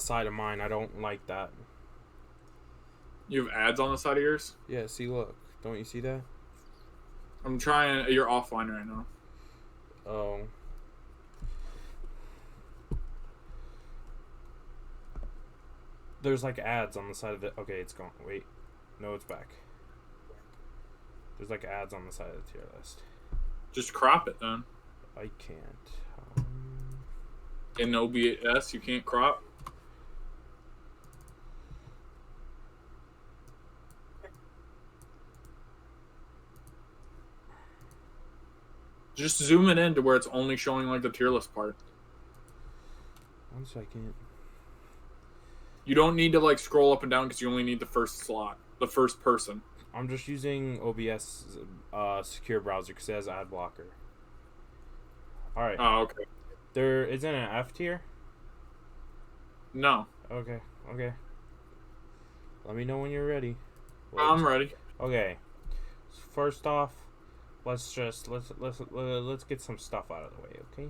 side of mine. I don't like that. You have ads on the side of yours? Yeah, see, look. Don't you see that? I'm trying. You're offline right now. Oh. There's like ads on the side of it. Okay, it's gone. Wait. No, it's back. There's like ads on the side of the tier list. Just crop it then. I can't. In OBS, you can't crop. Just zoom it in to where it's only showing like the tier list part. 1 second. You don't need to like scroll up and down because you only need the first slot, the first person. I'm just using OBS secure browser because it has ad blocker. All right. Oh, okay. There isn't an F tier. No. Okay. Okay. Let me know when you're ready. I'm ready. Okay. First off, let's get some stuff out of the way, okay?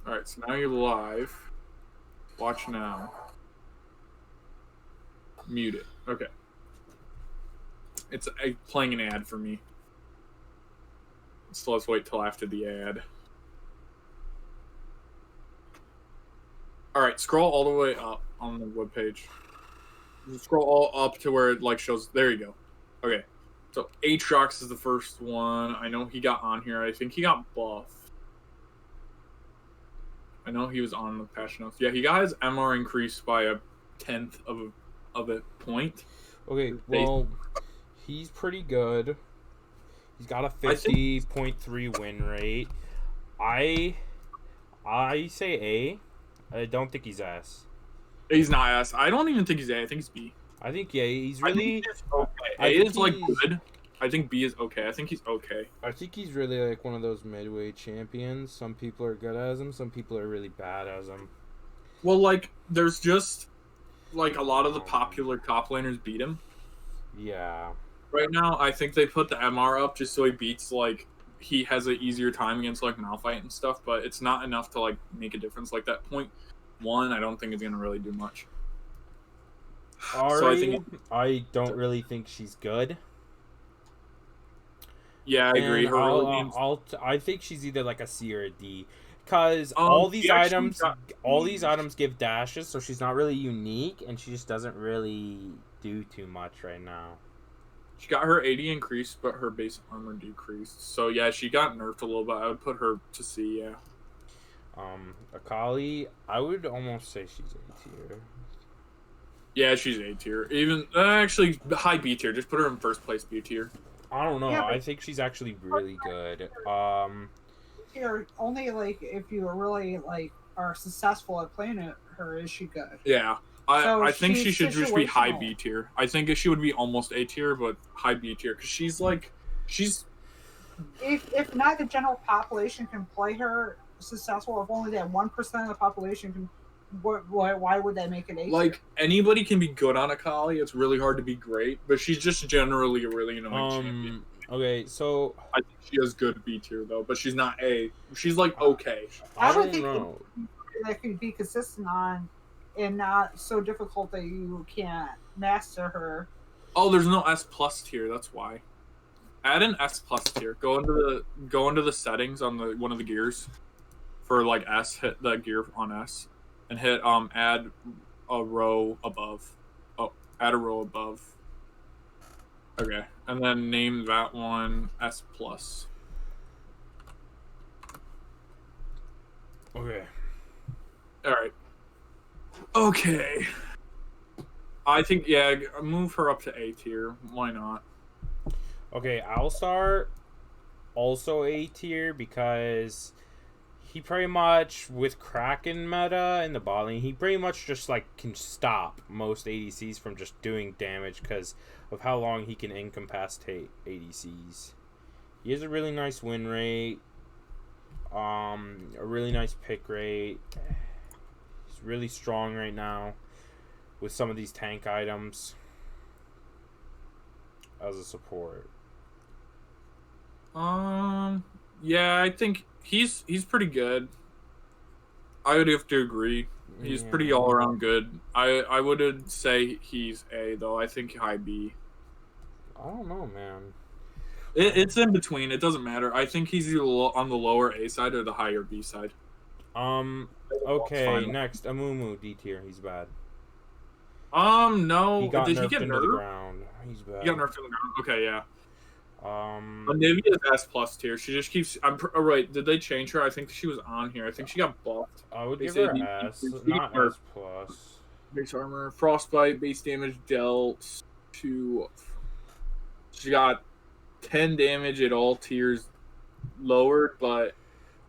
All right. So now you're live. Watch now. Mute it. Okay. It's playing an ad for me. So let's wait till after the ad. All right, scroll all the way up on the webpage. Scroll all up to where it like shows. There you go. Okay, so Aatrox is the first one. I know he got on here. I think he got buffed. I know he was on the patch notes. Yeah, he got his MR increased by 1/10 of a point. Okay, well, he's pretty good. He's got a 50.3 win rate. I say A. I don't think he's S. He's not S. I don't even think he's A. I think he's B. I think yeah, he's really okay. A is like good. I think B is okay. I think he's okay. I think he's really like one of those midway champions. Some people are good as him. Some people are really bad as him. Well, like there's just like a lot of the popular top laners beat him. Yeah. Right now, I think they put the MR up just so he beats like he has an easier time against like Malphite and stuff, but it's not enough to like make a difference. Like that 0.1, I don't think is gonna really do much. Ari, so I don't really think she's good. Yeah, I agree. I think she's either like a C or a D, because all these items give dashes, so she's not really unique, and she just doesn't really do too much right now. She got her 80 increased, but her base armor decreased. So yeah, she got nerfed a little bit. I would put her to C. Yeah. Akali, I would almost say she's A tier. Yeah, she's A tier. Even actually high B tier. Just put her in first place B tier. I don't know. Yeah, I think she's actually really good. Here, only like if you really like are successful at playing her, is she good? Yeah. I think she should just be high B tier. I think she would be almost A tier, but high B tier because she's if not the general population can play her successful, if only that 1% of the population can, why would that make it A tier? Like anybody can be good on Akali. It's really hard to be great, but she's just generally a really annoying champion. Okay, so I think she has good B tier though, but she's not A. She's like okay. I don't think that can be consistent on. And not so difficult that you can't master her. Oh, there's no S plus tier. That's why. Add an S plus tier. Go into the settings on the one of the gears for like S. Hit the gear on S and hit add a row above. Oh, add a row above. Okay, and then name that one S plus. Okay. All right. Okay. I think, yeah, move her up to A tier. Why not? Okay, Alistar, also A tier because he pretty much, with Kraken meta in the bot lane, he pretty much just like can stop most ADCs from just doing damage because of how long he can incapacitate ADCs. He has a really nice win rate, a really nice pick rate. Really strong right now with some of these tank items as a support. Yeah, I think he's pretty good. I would have to agree. He's pretty Yeah. all around good. I would say he's A though. I think high B. I don't know, man. It's in between. It doesn't matter. I think he's either on the lower A side or the higher B side. Okay, fine. next, Amumu, D tier. He's bad. No. He got Did he nerfed get into the nerfed? ground. He's bad. He got nerfed in the ground. Okay, yeah. Um, Olivia is S plus tier. She just keeps. Oh, right. Did they change her? I think she was on here. I think she got buffed. I would They give say her he- S, he- not he- S plus. Base armor, frostbite, base damage dealt to. She got 10 damage at all tiers lowered, but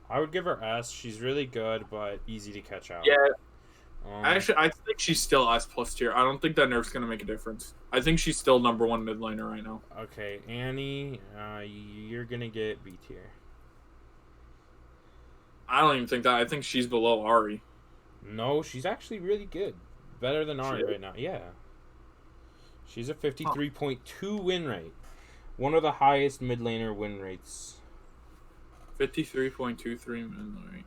I would give her S. She's really good, but easy to catch out. yeah, Um, actually, I think she's still S plus tier. I don't think that nerf's gonna make a difference. I think she's still number one mid laner right now. Okay, Annie, you're gonna get B tier. I don't even think that. I think she's below Ari. No, she's actually really good. Better than Ari She is? right now. Yeah. She's a 53.2 win rate. One of the highest mid laner win rates. 53.23 mid lane.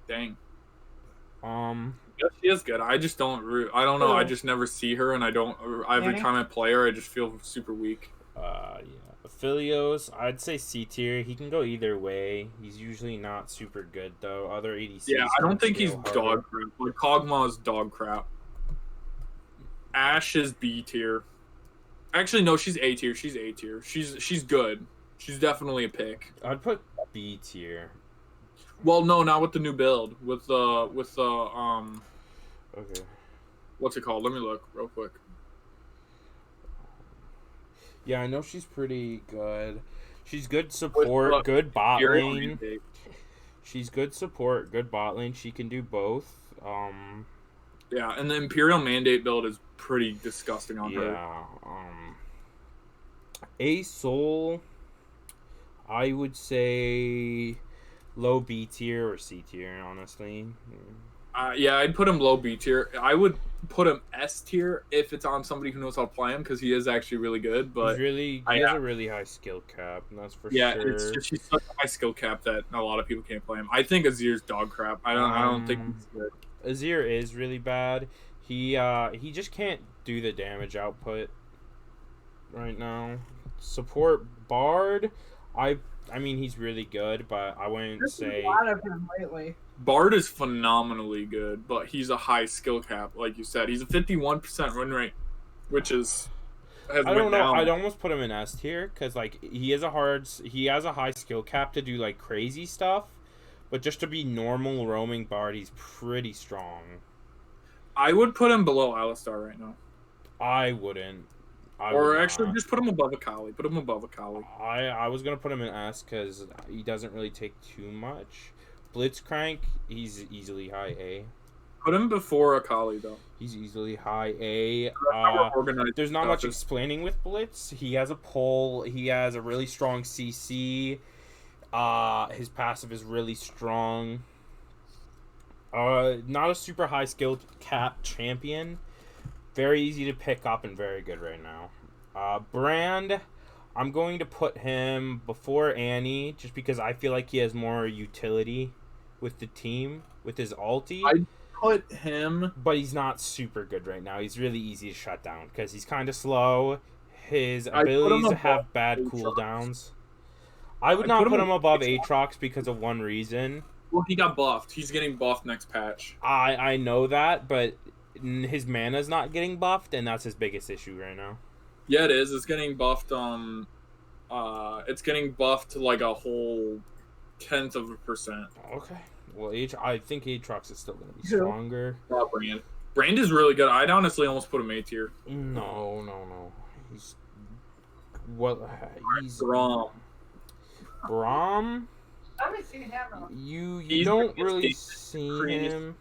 Dang. Um, Yeah, she is good. I just don't. I don't know. I Who? just never see her, and I don't. Every Annie? time I play her, I just feel super weak. yeah. Aphelios, I'd say C tier. He can go either way. He's usually not super good though. Other ADCs. Yeah, I can don't think he's scale harder. dog crap. Like Kog'Maw is dog crap. Ashe is B tier. Actually, no, she's A tier. She's A tier. She's good. She's definitely a pick. I'd put B tier. Well, no, not with the new build. With the Okay. what's it called? Let me look real quick. Yeah, I know she's pretty good. She's good support, With, good bot Imperial lane. Mandate. She's good support, good bot lane. She can do both. Yeah, and the Imperial Mandate build is pretty disgusting on her. Yeah. A Soul, I would say low B tier or C tier, honestly. Yeah, I'd put him low B tier. I would put him S tier if it's on somebody who knows how to play him because he is actually really good. But He I- has a really high skill cap, and that's for yeah, sure. it's just he's such a high skill cap that a lot of people can't play him. I think Azir's dog crap. I don't think he's good. Azir is really bad. He just can't do the damage output right now. Support Bard, I mean he's really good, but I wouldn't There's say a lot of him lately. Bard is phenomenally good, but he's a high skill cap, like you said. He's a 51% run rate, which is has I don't went know. down. I'd almost put him in S tier because like he has a high skill cap to do like crazy stuff, but just to be normal roaming Bard, he's pretty strong. I would put him below Alistar right now. I wouldn't. I Or would actually, not. just put him above Akali. Put him above Akali. I was gonna put him in S because he doesn't really take too much. Blitzcrank, he's easily high A. Put him before Akali, though. He's easily high A. That's how we're organized There's not stuff much is- explaining with Blitz. He has a pull. He has a really strong CC. His passive is really strong. Not a super high skill cap champion. Very easy to pick up and very good right now. Brand, I'm going to put him before Annie just because I feel like he has more utility with the team with his ulti. Put him. But he's not super good right now. He's really easy to shut down because he's kind of slow. His I'd put him abilities above have bad Aatrox. cooldowns. I would I'd not put put him him above Aatrox. Aatrox because of one reason. Well, he got buffed. He's getting buffed next patch. I know that, but his mana's not getting buffed, and that's his biggest issue right now. Yeah, it is. It's getting buffed. It's getting buffed to like a whole 1/10%. Okay. Well, I think Aatrox is still going to be Who? stronger. Brand. Brand is really good. I'd honestly almost put him A tier. No. He's he's Braum. Braum. I haven't seen him. You He's don't the really biggest see increase. him.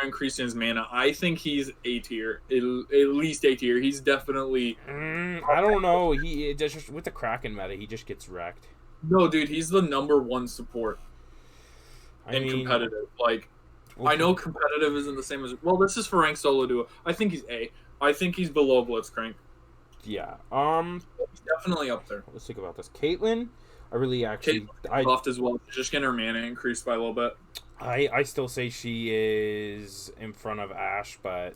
MR increase in his mana. I think he's A tier. At least A tier. He's definitely. I don't know. He just with the Kraken meta, he just gets wrecked. No, dude, he's the number one support I in mean, competitive. Like, I know competitive isn't the same as. Well, this is for ranked solo duo. I think he's A. I think he's below Blitzcrank. Yeah. He's definitely up there. Let's think about this. Caitlyn, I really actually, Buffed as well. Just getting her mana increased by a little bit. I still say she is in front of Ash, but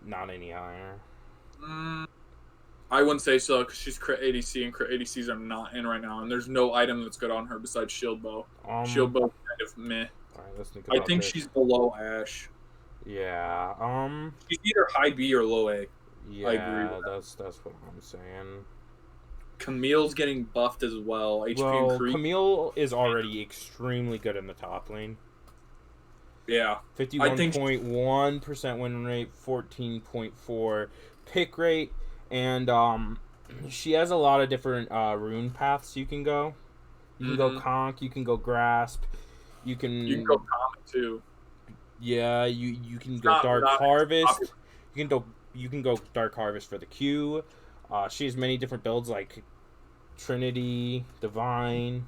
not any higher. I wouldn't say so because she's crit ADC, and crit ADCs are not in right now, and there's no item that's good on her besides Shield Bow. Shield Bow kind of meh. Alright, let's think I about think this. she's below Ash. Yeah. She's either high B or low A. Yeah, I agree with that's what I'm saying. Camille's getting buffed as well. HP Well, increase. Camille is already extremely good in the top lane. Yeah. 51.1% win rate, 14.4 pick rate, and she has a lot of different rune paths you can go. You can go Conk, you can go Grasp, you can go Comet too. Yeah, you can go Dark Harvest. You can go Dark Harvest for the Q. She has many different builds like Trinity, Divine.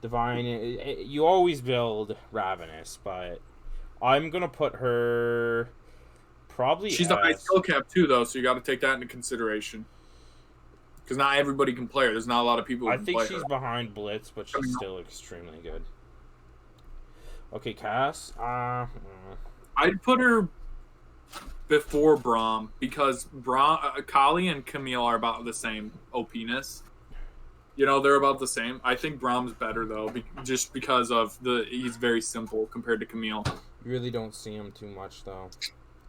You always build Ravenous, but I'm gonna put her probably. She's a high skill cap too, though, so you got to take that into consideration. Because not everybody can play her. There's not a lot of people who can play her. I think she's behind Blitz, but she's still extremely good. Okay, Cass. I'd put her before Braum because Kali and Camille are about the same OP-ness. You know, they're about the same. I think Braum's better though, just because of he's very simple compared to Camille. You really don't see him too much though.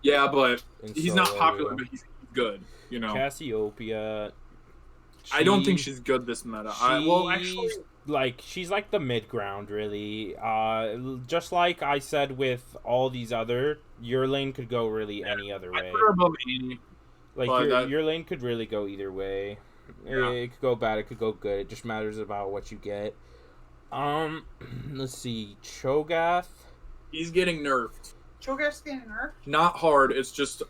Yeah, but he's not popular, but he's good. You know, Cassiopeia. I don't think she's good this meta. She's like the mid ground, really. Just like I said with all these other, your lane could go really any other way. I put her above Annie, like your lane could really go either way. Yeah. It could go bad, it could go good. It just matters about what you get. Let's see, Cho'Gath. He's getting nerfed. Cho'Gath's getting nerfed? Not hard. It's just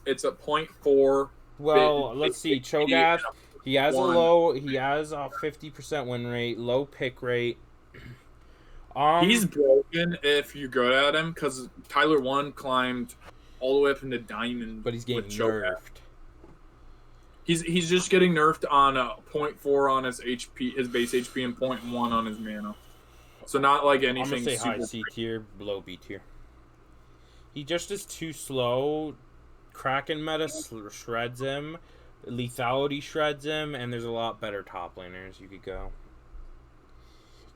it's a 0.4. Well, let's see, Cho'Gath. He has a 50% win rate, low pick rate. He's broken if you're good at him because Tyler 1 climbed all the way up into Diamond. But he's getting nerfed. He's just getting nerfed on 0.4 on his HP, his base HP, and 0.1 on his mana. So not like anything. I'm gonna say high C tier, low B tier. He just is too slow. Kraken meta shreds him. Lethality shreds him, and there's a lot better top laners you could go.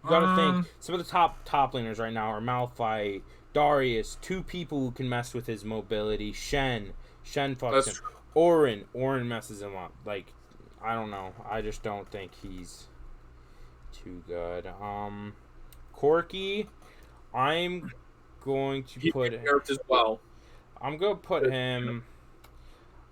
You gotta think. Some of the top laners right now are Malphite, Darius, two people who can mess with his mobility. Shen fucks him. Orin messes him up. Like, I don't know. I just don't think he's too good. Corki, I'm going to put him as well. I'm gonna put him.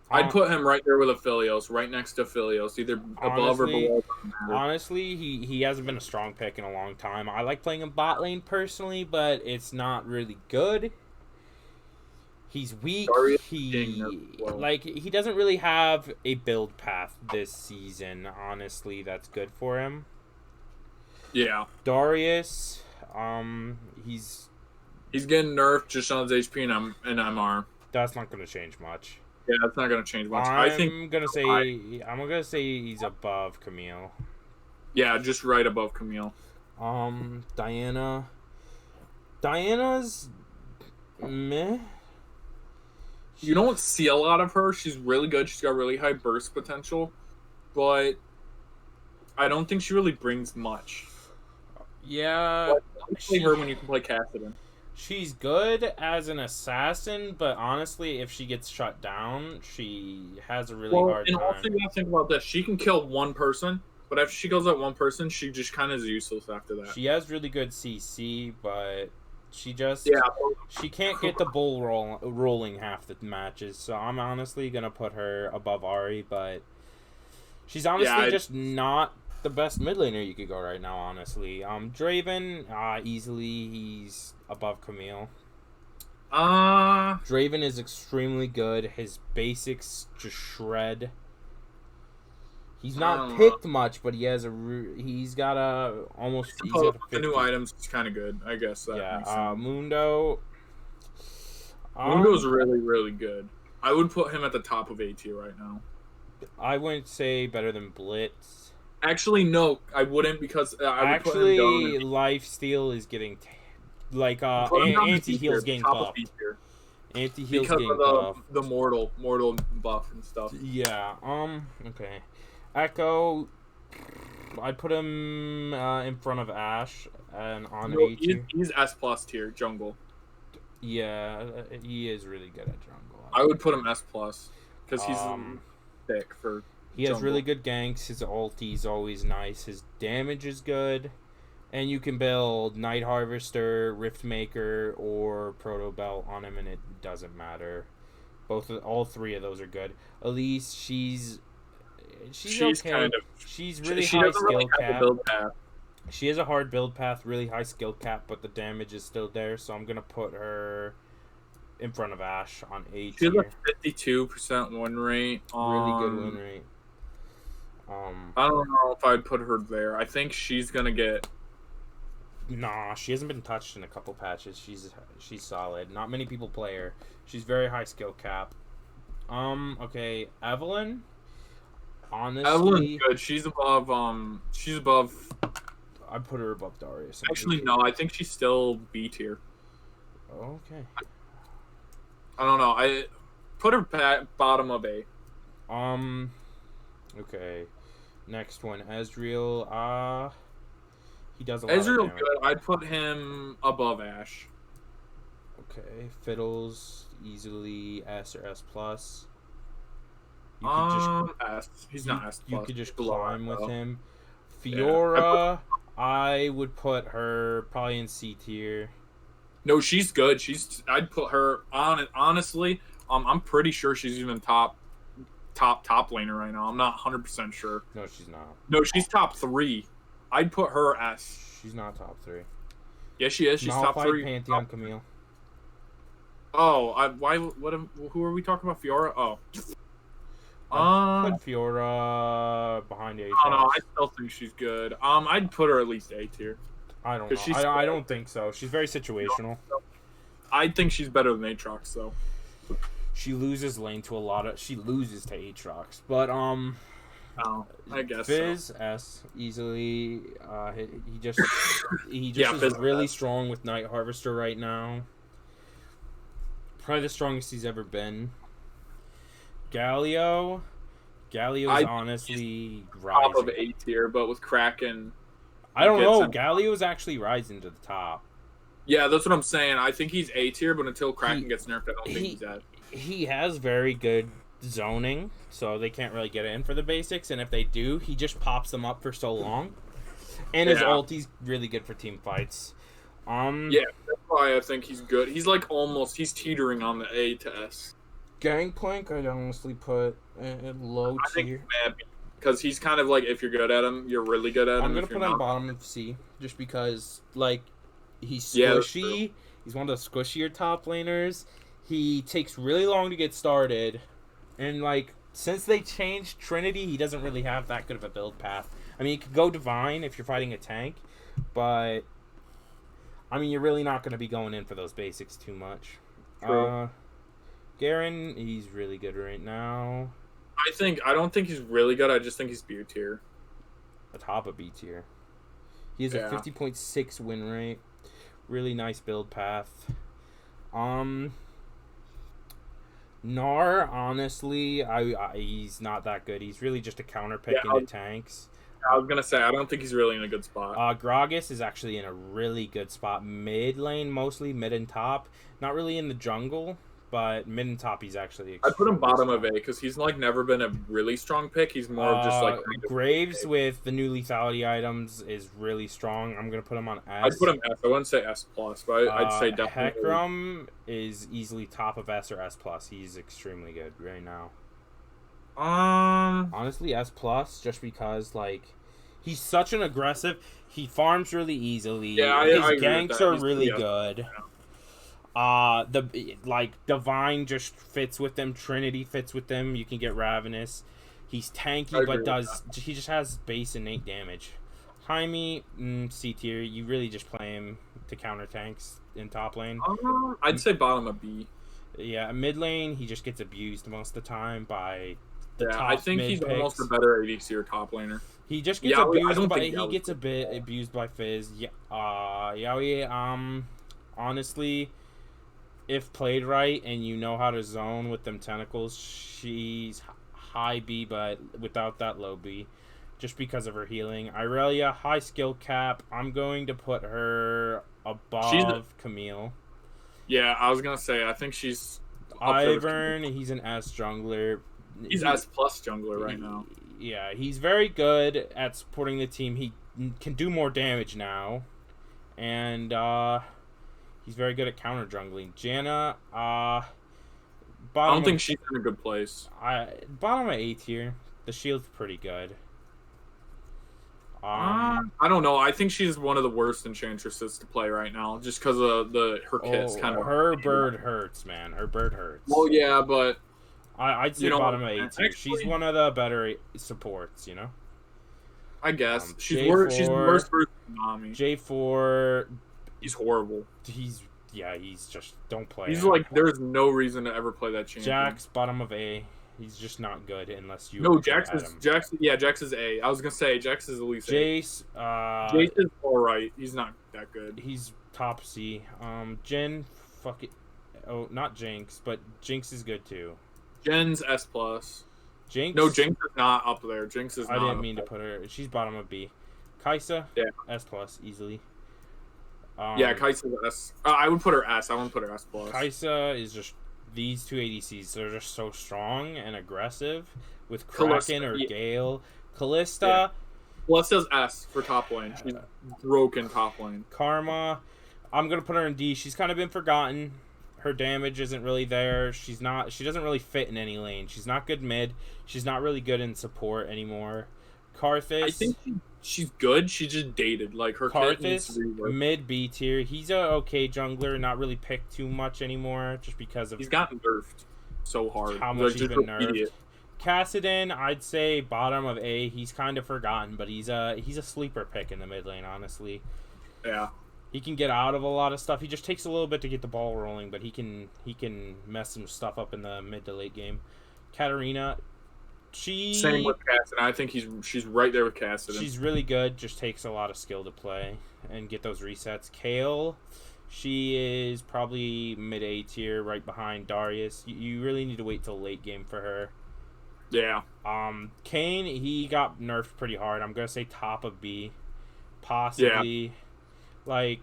I'd put him right there with Aphelios, right next to Aphelios, either above or below. Honestly, he hasn't been a strong pick in a long time. I like playing him bot lane personally, but it's not really good. He's weak. He doesn't really have a build path this season. Honestly, that's good for him. Yeah. Darius, he's getting nerfed just on his HP and MR. That's not going to change much. Yeah, that's not going to change much. I'm gonna say he's above Camille. Yeah, just right above Camille. Diana's meh. You don't see a lot of her. She's really good. She's got really high burst potential, but I don't think she really brings much. Yeah, play her when you can play Kassadin. She's good as an assassin, but honestly, if she gets shut down, she has a really hard time. And also, you gotta think about this. She can kill one person, but after she kills that one person, she just kind of is useless after that. She has really good CC, but she just she can't get the bull rolling half the matches. So I'm honestly gonna put her above Ahri, but she's honestly just not the best mid laner you could go right now. Honestly, Draven, easily he's above Camille. Draven is extremely good. His basics just shred. He's not picked much, but he's got almost. He's got the new items is kind of good, I guess. Mundo. Mundo's really, really good. I would put him at the top of A tier right now. I wouldn't say better than Blitz. Actually, no, I wouldn't because I would put him down. Lifesteal is getting like Put him down to B anti-heals tier, getting top of buffed. B tier. Anti-heals Because getting of buffed. the mortal buff and stuff. Yeah. Okay. Echo. I'd put him in front of Ash and on No, A tier. he's S plus tier jungle. Yeah, he is really good at jungle. I would put him S plus because he's Um, thick for. He has jungle. really good ganks. His ulti's always nice. His damage is good. And you can build Night Harvester, Riftmaker, or Proto Belt on him, and it doesn't matter. All three of those are good. Elise, she's okay. kind of. She's really She high doesn't really skill have a cap. build path. She has a hard build path, really high skill cap, but the damage is still there. So I'm gonna put her in front of Ash on A She has tier. a 52% win rate. Really good win rate. I don't know if I'd put her there. I think she's gonna get. Nah, she hasn't been touched in a couple patches. She's solid. Not many people play her. She's very high skill cap. Okay, Evelyn. Honestly, Evelyn's good. She's above. She's above. I put her above Darius. Actually, no. I think she's still B tier. Okay. I don't know. I put her bottom of A. Okay. Next one, Ezreal. He does a lot of Ezreal damage. good. I'd put him above Ash. Okay, Fiddles easily S or S plus. You could S. He's not S You plus. could just Below climb that, with though. him. Yeah. Fiora, I would put her probably in C tier. No, she's good. I'd put her on it. Honestly, I'm pretty sure she's even top laner right now. I'm not 100% sure. No, she's not. No, she's top 3. I'd put her S. She's not top 3. Yeah, she is. She's top Malphite, 3. Pantheon, Camille. Oh, who are we talking about? Fiora? Oh. Put Fiora behind Aatrox. I don't know. I still think she's good. I'd put her at least A tier. I don't 'Cause know. she's I slow. don't think so. She's very situational. I think she's better than Aatrox, though. She loses lane to a lot of. She loses to Aatrox, but Oh, I guess Fizz S easily. He just Yeah, is Fizz really S. strong with Night Harvester right now. Probably the strongest he's ever been. Galio is honestly top of rising. A tier, but with Kraken. I don't gets know. him. Galio is actually rising to the top. Yeah, that's what I'm saying. I think he's A tier, but until Kraken gets nerfed, I don't think he's at. He has very good zoning, so they can't really get in for the basics. And if they do, he just pops them up for so long. And his Yeah. ulti's really good for team fights. Yeah, that's why I think he's good. He's like he's teetering on the A to S. Gangplank, I'd honestly put at low I think tier. because he's kind of like, if you're good at him, you're really good at him. I'm gonna If put you're him not- bottom of C, just because like he's Yeah, that's squishy. He's one of the squishier top laners. He takes really long to get started, and like since they changed Trinity, he doesn't really have that good of a build path. I mean, you could go Divine if you're fighting a tank, but I mean, you're really not going to be going in for those basics too much. True. Garen, he's really good right now. I don't think he's really good. I just think he's B tier. The top of B tier. He has a Yeah. 50.6 win rate. Really nice build path. Gnar, honestly, he's not that good. He's really just a counter pick Yeah, into tanks. I was gonna say I don't think he's really in a good spot. Gragas is actually in a really good spot. Mid lane, mostly mid and top. Not really in the jungle, but mid and top he's actually. I put him extremely bottom of strong. A because he's like never been a really strong pick. He's more of just like Graves with the new lethality items is really strong. I'm gonna put him on S. I'd put him S. I wouldn't say S plus, but I'd say definitely. Hecarim is easily top of S or S plus. He's extremely good right now. Honestly, S plus, just because like he's such an aggressive. He farms really easily. Yeah, I his agree with ganks that. are He's really pretty good. Divine just fits with them. Trinity fits with them. You can get Ravenous. He's I tanky, agree but with he just has base innate damage. Jaime, C tier. You really just play him to counter tanks in top lane. I'd say bottom of B. Yeah, mid lane he just gets abused most of the time by the top I think mid he's picks. almost a better ADC or top laner. He just gets Yaoi, I abused don't by think he Yaoi's gets a bit abused by Fizz. Yeah, Yaoi, honestly, if played right and you know how to zone with them tentacles, she's high B, but without that low B, just because of her healing. Irelia, high skill cap. I'm going to put her above Camille. Yeah, I was gonna say I think she's up there with Ivern, he's an S jungler. He's S plus jungler right now. Yeah, he's very good at supporting the team. He can do more damage now, and he's very good at counter jungling. Janna, I don't think she's in a good place. Bottom of A tier. The shield's pretty good. I don't know. I think she's one of the worst enchantresses to play right now, just because of her kit's kind of. Her bird hurts, man. Her bird hurts. Well, yeah, but I'd say bottom of A tier. She's one of the better supports, you know. I guess she's worse. She's worse versus Nami. J4. He's horrible. He's just don't play. He's like there's no reason to ever play that champion. Jax bottom of A. He's just not good unless you. No, Jax is A. I was gonna say Jax is at least Jace. Jace is all right. He's not that good. He's top C. Jin, fuck it. Oh, not Jinx, but Jinx is good too. Jin's S plus. Jinx. No, Jinx is not up there. Jinx is. I didn't mean to put her. She's bottom of B. Kaisa. Yeah. S plus easily. Yeah, Kaisa's S. I would put her S. I wouldn't put her S plus. Kaisa is just these two ADCs. They're just so strong and aggressive with Kraken or Gale. Kalista. Yeah. Kalista's S for top lane. She's broken top lane. Karma. I'm gonna put her in D. She's kind of been forgotten. Her damage isn't really there. She doesn't really fit in any lane. She's not good mid. She's not really good in support anymore. Karthus. I think she's good. She's just dated. Like her kit needs to rework. Mid B tier. He's a okay jungler. Not really picked too much anymore, just because of he's gotten nerfed so hard. How much he's been nerfed. Kassadin, I'd say bottom of A. He's kind of forgotten, but he's a sleeper pick in the mid lane. Honestly. Yeah. He can get out of a lot of stuff. He just takes a little bit to get the ball rolling, but he can mess some stuff up in the mid to late game. Katarina. Same with Kassadin. I think she's right there with Kassadin. She's really good. Just takes a lot of skill to play and get those resets. Kale, she is probably mid A tier, right behind Darius. You really need to wait till late game for her. Yeah. Kane, he got nerfed pretty hard. I'm gonna say top of B, possibly. Yeah. Like,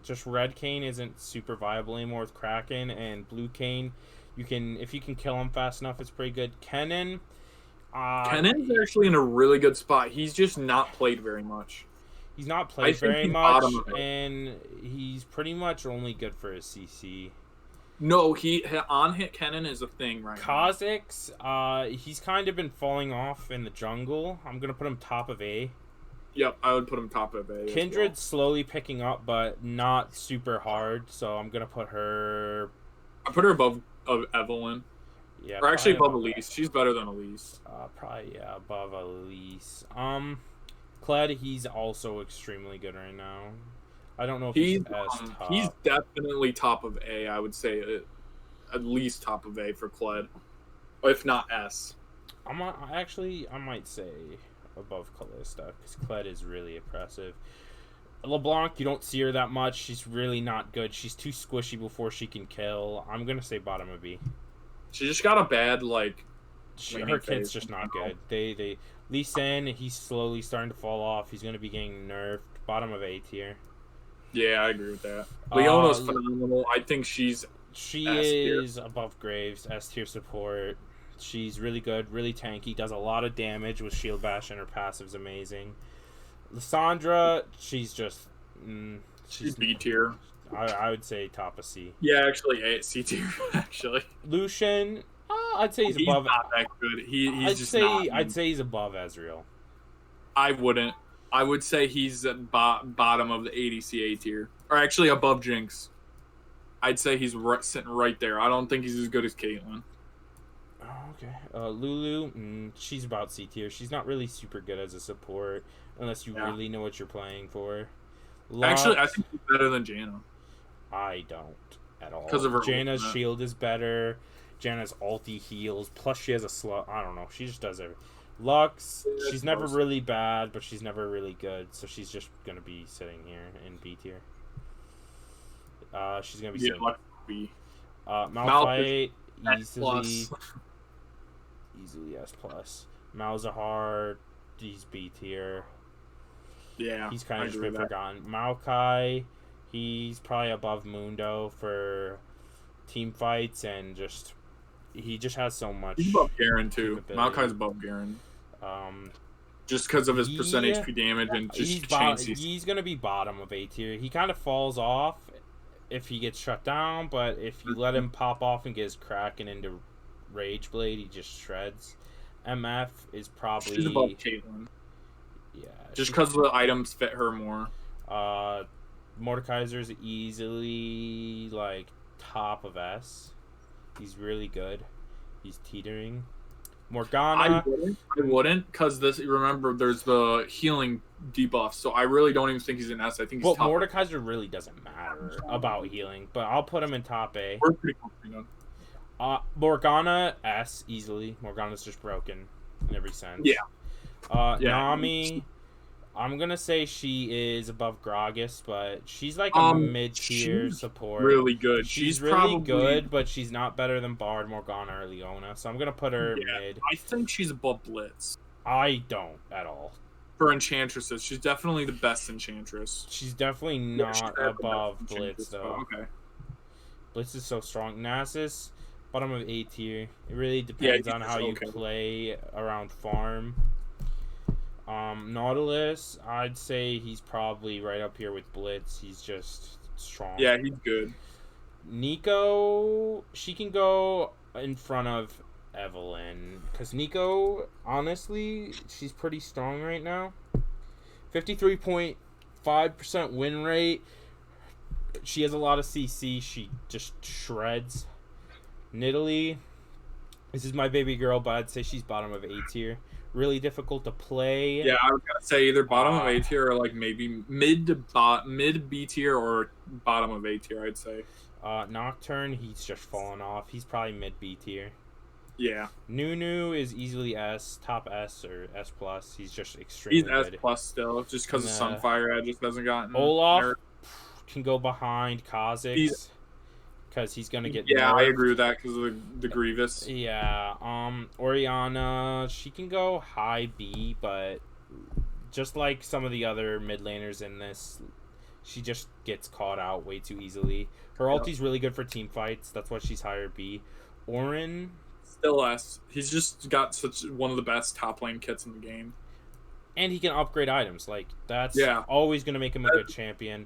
just red Kane isn't super viable anymore with Kraken, and blue Kane, if you can kill him fast enough, it's pretty good. Kennen. Kennen's actually in a really good spot. He's just not played very much. He's not played very much, and he's pretty much only good for his CC. No, on-hit Kennen is a thing right Kha'Zix, he's kind of been falling off in the jungle. I'm going to put him top of A. Yep, I would put him top of A. Kindred's slowly picking up, but not super hard, so I'm going to put her... I put her above Evelynn. Yeah, or actually above Elise. She's better than Elise. Probably, yeah, above Elise. Kled, he's also extremely good right now. I don't know if he's top. He's definitely top of A, I would say. At least top of A for Kled. If not S. I might say above Kalista, because Kled is really impressive. LeBlanc, you don't see her that much. She's really not good. She's too squishy before she can kill. I'm going to say bottom of B. She just got a bad, like... her kit's just not good. Lee Sin, he's slowly starting to fall off. He's going to be getting nerfed. Bottom of A tier. Yeah, I agree with that. Leona's phenomenal. I think she is above Graves, S tier support. She's really good, really tanky, does a lot of damage with Shield Bash, and her passive's amazing. Lissandra, she's just... she's B tier. I would say top of C. Yeah, actually, C tier, actually. Lucian, I'd say he's above... not that good. I'd say he's above Ezreal. I wouldn't. I would say he's at bottom of the ADC A tier. Or actually above Jinx. I'd say he's sitting right there. I don't think he's as good as Caitlyn. Oh, okay. Lulu, she's about C tier. She's not really super good as a support unless you really know what you're playing for. Actually, I think he's better than Janna. I don't at all. Because of her Janna's shield is better. Janna's ulti heals. Plus, she has a slot. I don't know. She just does everything. Lux, she's never really bad, but she's never really good. So she's just going to be sitting here in B tier. She's gonna be Yeah, sick. like B. Malphite, S easily plus. S plus. Malzahar, he's B tier. Yeah, He's kind I of just agree been with that. forgotten. Maokai, he's probably above Mundo for team fights and he just has so much He's above Garen too. capability. Maokai's above Garen. Um, Just because of his percent he- HP damage and he's just chains. he's gonna be bottom of A tier. He kind of falls off if he gets shut down, but if you let him pop off and get his Kraken into Rage Blade, he just shreds. MF is probably She's above Caitlyn. yeah. Just because the items fit her more. Mordekaiser's easily like top of S. He's really good. He's teetering. Morgana. I wouldn't, because remember, there's the healing debuff, so I really don't even think he's an S. I think he's Well, top. Mordekaiser really doesn't matter about healing, but I'll put him in top A. We're pretty confident. Morgana S easily. Morgana's just broken in every sense. Yeah. Yeah. Nami, I'm gonna say she is above Gragas, but she's like a mid-tier she's support. Really good. She's really probably good, but she's not better than Bard, Morgana, or Leona. So I'm gonna put her Yeah. mid. I think she's above Blitz. I don't at all. For enchantresses, she's definitely the best enchantress. She's definitely Yeah, not she's the best above enchantress, Blitz though. but okay. Blitz is so strong. Nasus, bottom of A tier. It really depends he's on how you okay. play around farm. Nautilus, I'd say he's probably right up here with Blitz. He's just strong. Yeah, he's good. Nico, she can go in front of Evelyn. Because Nico, honestly, she's pretty strong right now. 53.5% win rate. She has a lot of CC. She just shreds. Nidalee, this is my baby girl, but I'd say she's bottom of A tier. Really difficult to play. Yeah, I was gonna say either bottom of A tier or like maybe mid B tier or bottom of A tier. I'd say. Nocturne, he's just fallen off. He's probably mid B tier. Yeah, Nunu is easily S, top S or S plus. He's just extremely he's S good. plus still, just because of Sunfire. I just hasn't gotten Olaf nerfed. can go behind Kha'Zix because he's gonna get Yeah, I nerfed. agree with that because of the Grievous. Yeah, Orianna, she can go high B, but just like some of the other mid laners in this, she just gets caught out way too easily. Her ulti's really good for team fights. That's why she's higher B. Orin, Still S. He's just got such one of the best top lane kits in the game. and he can upgrade items. Like that's Yeah. always gonna make him a good champion.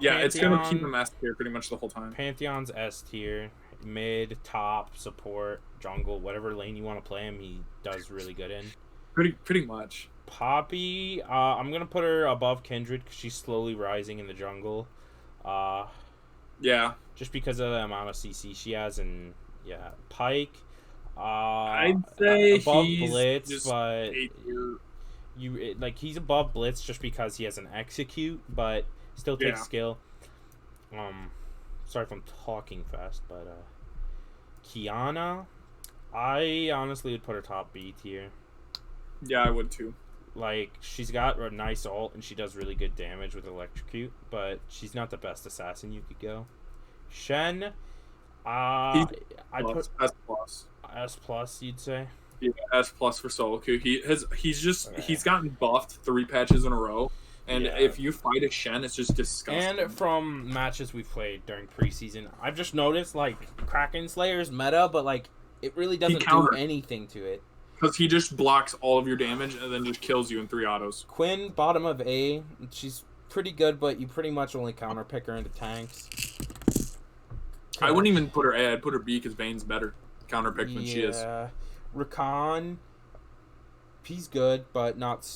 Yeah, it's gonna keep Pantheon- him S tier pretty much the whole time. Pantheon's S tier, mid, top, support, jungle, whatever lane you want to play him, he does really good in. Pretty much. Poppy, I'm gonna put her above Kindred because she's slowly rising in the jungle. Yeah, Just because of the amount of CC she has, and yeah, Pike. I'd say above he's Blitz, just but A tier. he's above Blitz just because he has an execute, but still takes Yeah. skill. Sorry if I'm talking fast, but Kiana, I honestly would put her top B tier. Yeah, I would too. Like, she's got a nice ult and she does really good damage with electrocute, but she's not the best assassin you could go. Shen, I'd put S plus. S plus, you'd say. Yeah, S plus for solo queue. He's Okay. gotten buffed 3 patches in a row, and Yeah. if you fight a Shen, it's just disgusting. And from matches we've played during preseason, I've just noticed like Kraken Slayer's meta, but like it really doesn't do counters. anything to it. Because he just blocks all of your damage and then just kills you in 3 autos. Quinn, bottom of A, she's pretty good, but you pretty much only counter pick her into tanks. I wouldn't even put her A. I'd put her B because Vayne's better counterpick than she is. Yeah, Rakan, he's good, but not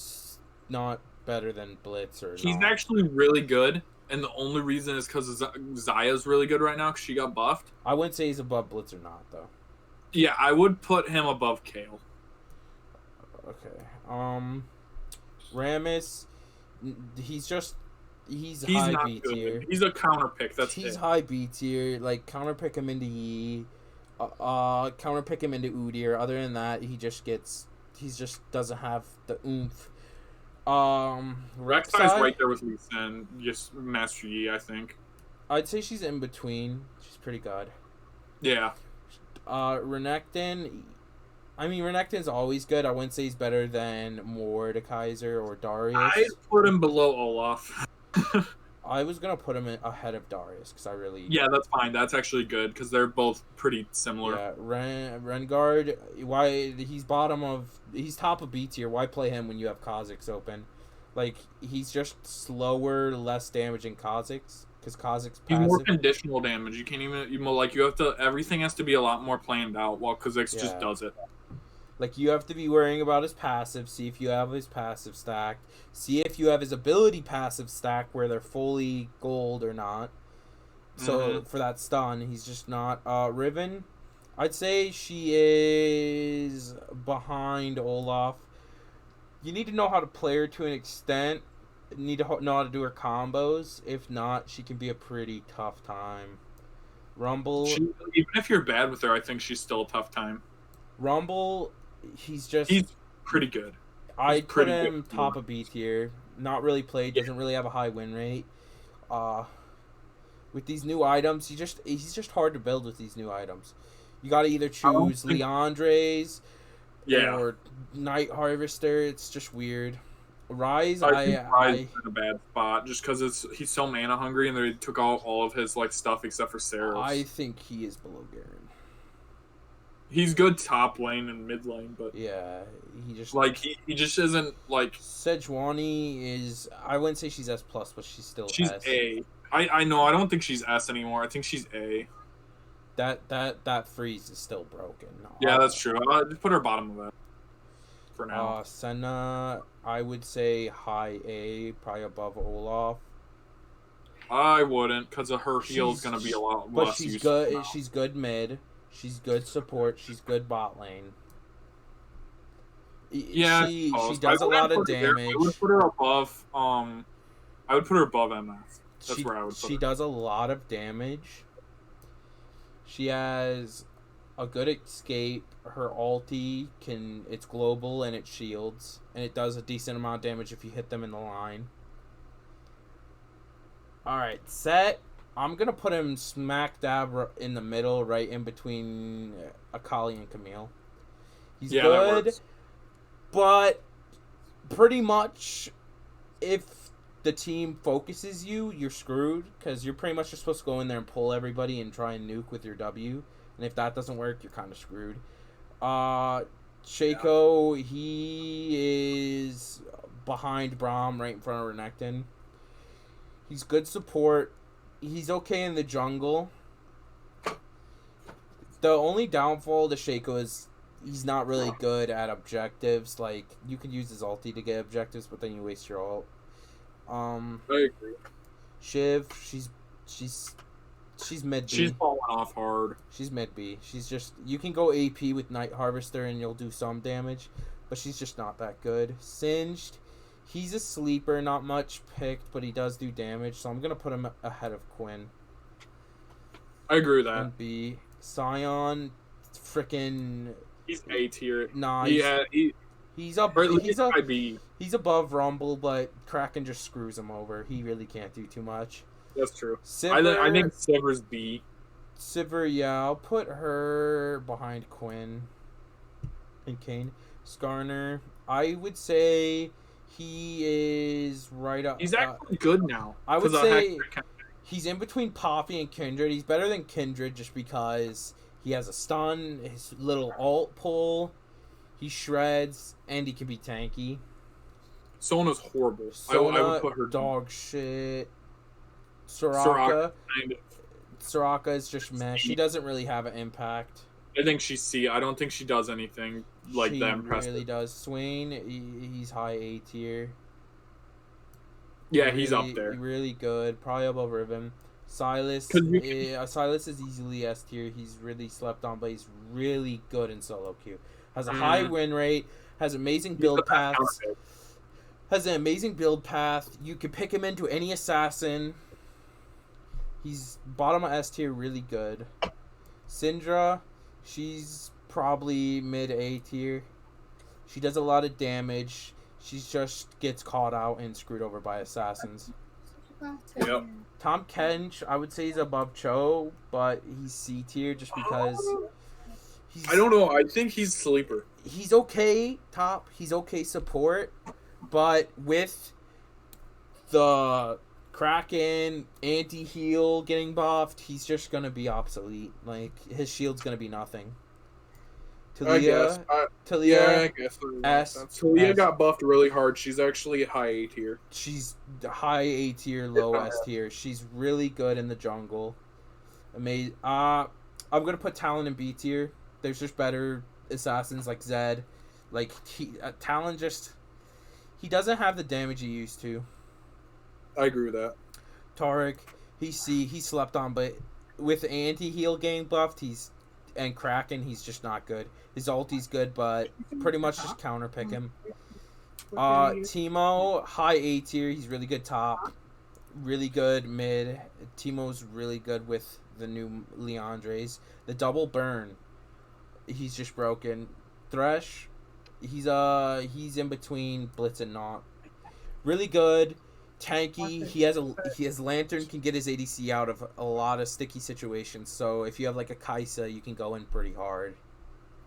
better than Blitz or. He's not. actually really good, and the only reason is because Zaya's really good right now because she got buffed. I wouldn't say he's above Blitz or not though. Yeah, I would put him above Kale. Okay. Rammus, he's high not B good. tier. He's a counterpick. That's He's it. high B tier. Like counter pick him into Yi, counter pick him into Udyr. Other than that, he just doesn't have the oomph. Rek'Sai's right there with Lee Sin, just Master Yi, I think. I'd say she's in between. She's pretty good. Yeah. Renekton. I mean, Renekton's always good. I wouldn't say he's better than Mordekaiser or Darius. I put him below Olaf. I was gonna put him ahead of Darius because I really. Yeah, that's fine. That's actually good because they're both pretty similar. Yeah, Rengar. Why he's bottom of? He's top of B tier. Why play him when you have Kha'Zix open? Like he's just slower, less damaging Kha'Zix because Kha'Zix He's more passive. conditional damage. You can't even you have to. Everything has to be a lot more planned out. While Kha'Zix just Yeah. does it. Like you have to be worrying about his passive. See if you have his passive stacked. See if you have his ability passive stacked where they're fully gold or not. So for that stun, he's just not. Riven, I'd say she is behind Olaf. You need to know how to play her to an extent. You need to know how to do her combos. If not, she can be a pretty tough time. Rumble, Even if you're bad with her, I think she's still a tough time. Rumble, he's Pretty good. I'd put pretty him good. top of B tier. Not really played. Doesn't really have a high win rate. With these new items, he's just hard to build with these new items. You got to either don't choose think- Leandre's Yeah. or Night Harvester. It's just weird. Rise, I think Rise I is in a bad spot just because he's so mana hungry and they took out all of his like stuff except for Saros. I think he is below Garen. He's good top lane and mid lane, but Yeah, he just like he just isn't like Sejuani is. I wouldn't say she's S plus, but she's still she's S. A. I know I don't think she's S anymore. I think she's A. That freeze is still broken. Yeah, that's true. I'll just put her bottom of that for now. Senna, I would say high A, probably above Olaf. I wouldn't because of her heal's She's- gonna be a lot But less she's useful good. now. She's good mid. She's good support. She's good bot lane. Yeah, she I does a wouldn't lot of put her there. damage. I would put her above. I would put her above MF. That's she, where I would put she her. does a lot of damage. She has a good escape. Her ulti it's global and it shields, and it does a decent amount of damage if you hit them in the line. All right, Set. I'm gonna put him smack dab in the middle, right in between Akali and Camille. He's Yeah, that good, works. but pretty much if the team focuses you, you're screwed because you're pretty much just supposed to go in there and pull everybody and try and nuke with your W. And if that doesn't work, you're kind of screwed. Shaco, he is behind Braum, right in front of Renekton. He's good support. He's okay in the jungle. The only downfall to Shaco is he's not really good at objectives. Like, you can use his ulti to get objectives, but then you waste your ult. I agree. Shiv, she's mid B. She's falling off hard. She's mid B. She's just, you can go AP with Night Harvester and you'll do some damage, but she's just not that good. Singed, he's a sleeper, not much picked, but he does do damage, so I'm gonna put him ahead of Quinn. I agree with that. And B. Sion, freaking He's A tier. nah. He's high B. He's above Rumble, but Kraken just screws him over. He really can't do too much. That's true. Sivir, I think Sever's B. Sivir, yeah, I'll put her behind Quinn and Kane. Skarner, I would say he is right up. He's actually good now. I would 'cause say Hector he's in between Poppy and Kindred. He's better than Kindred just because he has a stun, his little ult pull, he shreds, and he can be tanky. Sona's horrible. Sona, I would put her dog shit. Soraka, kind of. Soraka is just meh. She doesn't really have an impact. I think she's C. I don't think she does anything like She that impressive. really does. Swain, he's high A tier. Yeah, he's up Really- there. Really good. Probably above Riven. Silas, 'Cause you Silas is easily S tier. He's really slept on, but he's really good in solo queue. Has a high win rate. Has amazing build paths. Has an amazing build path. You can pick him into any assassin. He's bottom of S tier, really good. Syndra, she's probably mid A tier. She does a lot of damage. She just gets caught out and screwed over by assassins. Yep. Tom Kench, I would say he's above Cho, but he's C tier just because I don't know. I think he's sleeper. he's okay top, he's okay support, but with the Kraken anti-heal getting buffed, he's just gonna be obsolete. Like his shield's gonna be nothing. I guess. Talia, Yeah, I guess. S, Talia S. got buffed really hard. She's actually high A tier. she's high A tier, low S tier. She's really good in the jungle. Amazing. I'm gonna put Talon in B tier. There's just better assassins like Zed. Like Talon just he doesn't have the damage he used to. I agree with that. Taric, he slept on, but with anti-heal getting buffed, and Kraken, he's just not good. His ulti's good, but pretty much just counter pick him. Teemo, high A tier, he's really good top, really good mid. Teemo's really good with the new Leandres. The double burn, he's just broken. Thresh, he's in between Blitz and Not. Really good. Tanky, he has Lantern, can get his ADC out of a lot of sticky situations. So if you have like a Kaisa, you can go in pretty hard.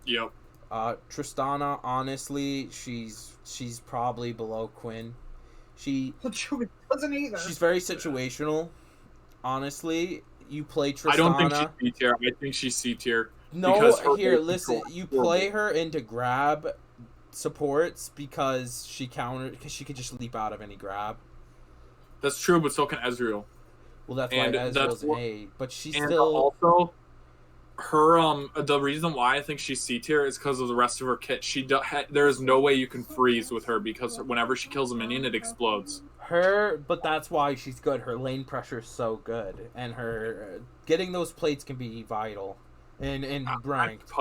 Yep. Tristana, honestly, she's probably below Quinn. Doesn't either. She's very situational. Honestly, you play Tristana. I don't think she's B tier. I think she's C tier. No, because her here, ult listen. control You is horrible. play her into grab supports because she could just leap out of any grab. That's true, but so can Ezreal. Well, that's And why Ezreal's that's an what- A, but she's And still. also, her the reason why I think she's C tier is because of the rest of her kit. There is no way you can freeze with her because whenever she kills a minion, it explodes. But that's why she's good. Her lane pressure is so good, and her getting those plates can be vital in ranked.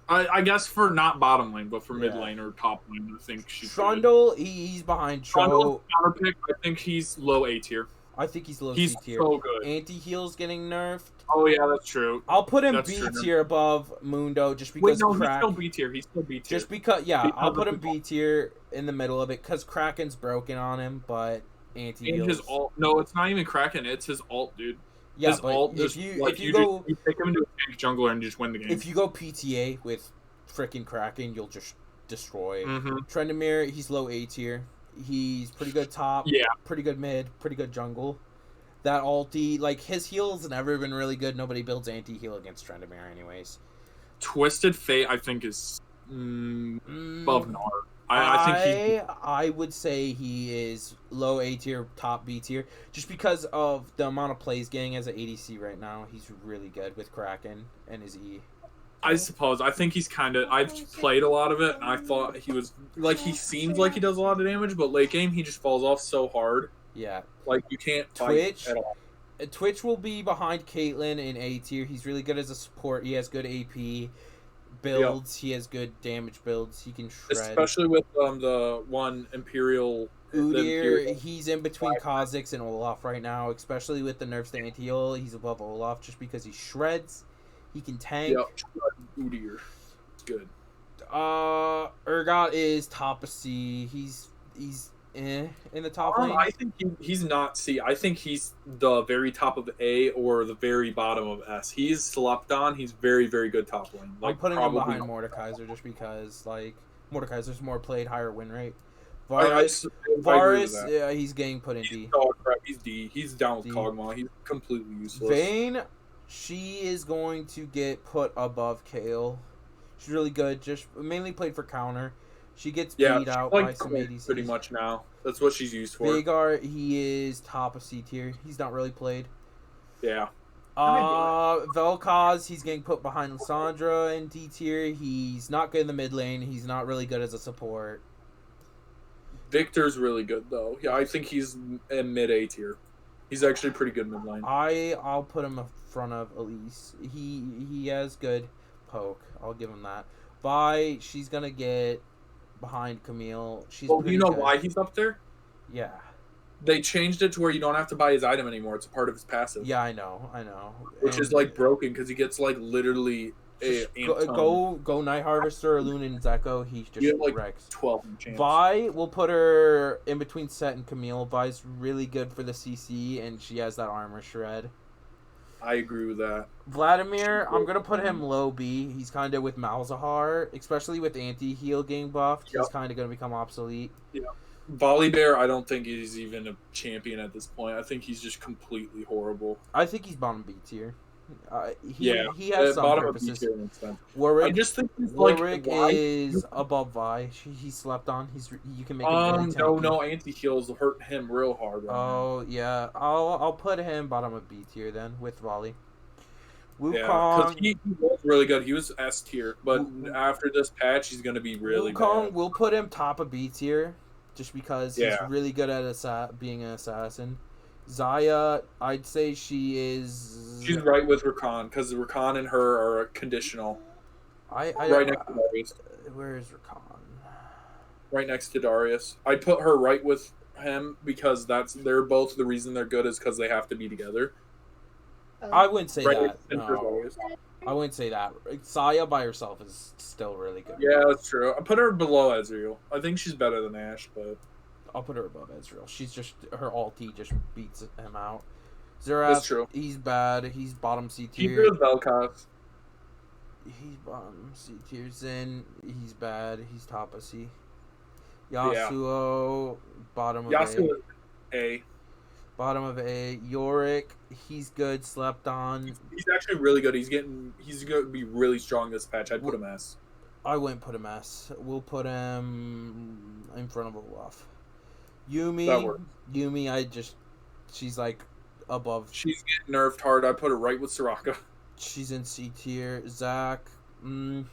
I guess for not bottom lane, but for mid Yeah. lane or top lane, I think she's good. Trundle, he's behind Trundle's Cho. counter pick. I think he's low A tier. I think he's low He's C tier. so good. Anti-heal's getting nerfed. Oh yeah, that's true. I'll put him That's B true. tier above Mundo just Wait, because no, Crack. he's still B tier. He's still B tier. Just because, yeah, Because I'll of put him the- B tier in the middle of it because Kraken's broken on him, but And anti-heals. his alt. No, it's not even Kraken. It's his alt, dude. Yeah, his but alt if just, you like, if you go you pick him into a tank jungler and you just win the game. if you go PTA with freaking Kraken, you'll just destroy. Mm-hmm. Trendemir, he's low A tier. He's pretty good top. Yeah. Pretty good mid. Pretty good jungle. That ulti, like his heal's never been really good. Nobody builds anti-heal against Trendemir, anyways. Twisted Fate, I think, is above Gnar. I think I would say he is low A tier, top B tier, just because of the amount of plays getting as an ADC right now. He's really good with Kraken and his E. I suppose. I think he's kind of. I've played a lot of it, and I thought he was like he seems like he does a lot of damage, but late game he just falls off so hard. Yeah. Like you can't fight Twitch? at all. Twitch will be behind Caitlyn in A tier. He's really good as a support. He has good AP builds. He has good damage builds. He can shred. Especially with the one Imperial. the Udyr, Imperial- he's in between Kha'Zix and Olaf right now, especially with the nerfs to anti-heal. He's above Olaf just because he shreds. He can tank. Yep. Udyr. Good. Urgot is top of C. He's in the top lane. I think he's not C. I think he's the very top of A or the very bottom of S. He's slept on. He's very, very good top lane. I'm putting him probably- behind Mordekaiser just because like Mordekaiser's more played, higher win rate. I agree Varus, with that. yeah, he's getting put in D. He's dog crap. He's D. He's down with D. Kog'Maw. He's completely useless. Vayne, she is going to get put above Kale. She's really good. Just mainly played for counter. She gets Yeah, beat she's out like by some Cole ADCs. pretty much now. That's what she's used for. Veigar, he is top of C tier. He's not really played. Yeah. Vel'Koz, he's getting put behind Lissandra in D tier. He's not good in the mid lane. He's not really good as a support. Victor's really good though. Yeah, I think he's in mid A tier. He's actually pretty good mid lane. I'll put him in front of Elise. He has good poke. I'll give him that. Vi, she's gonna get behind Camille. She's Well, do pretty you know good. why he's up there? Yeah. They changed it to where you don't have to buy his item anymore. It's a part of his passive. Yeah, I know. Which is And like broken because he gets like literally a Go Night Harvester or Luna and Zeko. He just You have, like, wrecks. 12 chance. Vi, we'll put her in between Set and Camille. Vi's really good for the CC, and she has that armor shred. I agree with that. Vladimir, I'm gonna put him low B. He's kind of with Malzahar, especially with anti-heal getting buffed. He's Yep. kind of gonna become obsolete. Volibear, I don't think he's even a champion at this point. I think he's just completely horrible. I think he's bottom B tier. He has some bottom of B purposes. tier makes sense. I Warwick, just think he's Warwick why? is above Vi. He slept on. You can make him very tanky. No, anti-heals hurt him real hard. Right now. Oh yeah, I'll put him bottom of B tier then with Volley. Yeah, because Wukong, he was really good. He was S tier, but after this patch, he's gonna be really Wukong, bad. we'll put him top of B tier, just because he's Yeah. really good at being an assassin. Zaya, I'd say she's right with Rakan because Rakan and her are conditional. right Next to Darius. Where is Rakan? Right next to Darius. I'd put her right with him because they're both the reason they're good is because they have to be together. I wouldn't say Right that. next to No, Darius. I wouldn't say that. Zaya by herself is still really good. Yeah, that's true. I put her below Ezreal. I think she's better than Ashe, but I'll put her above Ezreal. She's just her ulti just beats him out. that's Xerath, true. he's bad. He's bottom C Keep tier. her with Vel'Koz. He's bottom C tier. Zen, he's bad. He's top of C. Yasuo, bottom of Yasuo A. is A. Bottom of A. Yorick, he's good. Slept on. He's actually really good. He's going to be really strong this patch. I'd put him S. I wouldn't put him S. We'll put him in front of Olaf. Yumi, That works. she's like above. She's getting nerfed hard. I put her right with Soraka. She's in C tier. Zach, you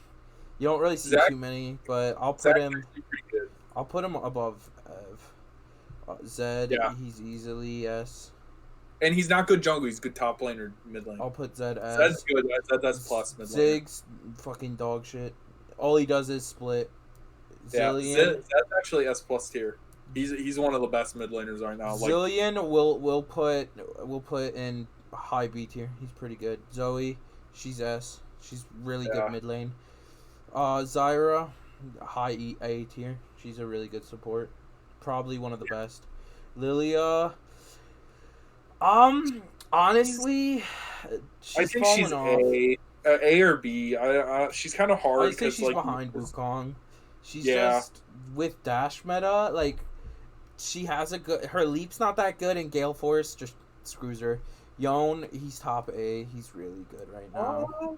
don't really see Zach- too many, but I'll put Zach's him. actually pretty good. I'll put him above Ev. Zed, Yeah. he's easily S. And he's not good jungle. He's good top lane or mid lane. I'll put Zed S. That's good. That's plus mid lane. Ziggs, fucking dog shit. All he does is split. Yeah, Zillion, Zed's actually S plus tier. He's one of the best mid laners right now. Like, Zillion, we'll put in high B tier. He's pretty good. Zoe, she's S. She's really Yeah. good mid lane. Zyra, high A tier. She's a really good support. Probably one of the best. Lilia, honestly, she's I think fallen she's off. A or B. She's kind of hard. I'd say 'cause, she's like, behind Wukong. She's Yeah. just with dash meta, like she has a good. Her leap's not that good, and Gale Force just screws her. Yon, he's top A. He's really good right now.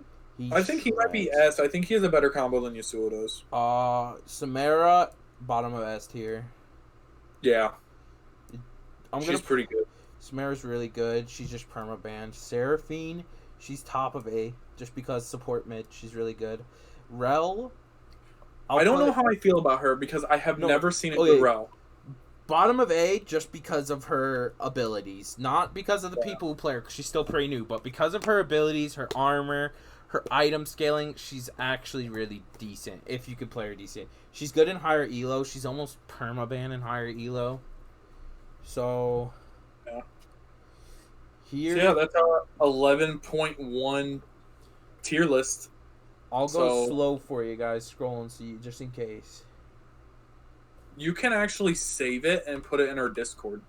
I think he might be S. I think he has a better combo than Yasuo does. Samara, bottom of S tier. Yeah, I'm she's gonna. pretty good. Samara's really good. She's just perma banned. Seraphine, she's top of A just because support mid. She's really good. Rel, I don't know how I feel about her because I have never seen it okay. with Rel. Bottom of A just because of her abilities, not because of the people who play her. 'Cause she's still pretty new, but because of her abilities, her armor, her item scaling, she's actually really decent. If you could play her decent, she's good in higher elo. She's almost permaban in higher elo. So Yeah. here, So yeah, that's our 11.1 tier list. I'll go so- slow for you guys. Scroll and see just in case. You can actually save it and put it in our Discord.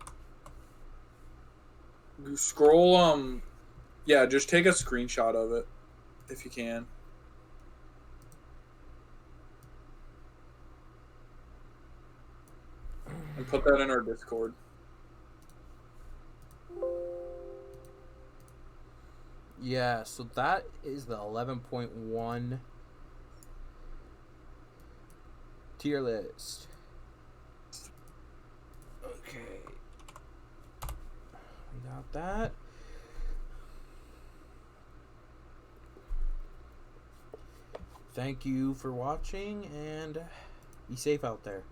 You scroll, yeah, just take a screenshot of it if you can. And put that in our Discord. Yeah, so that is the 11.1 tier list. Okay. We got that. Thank you for watching and be safe out there.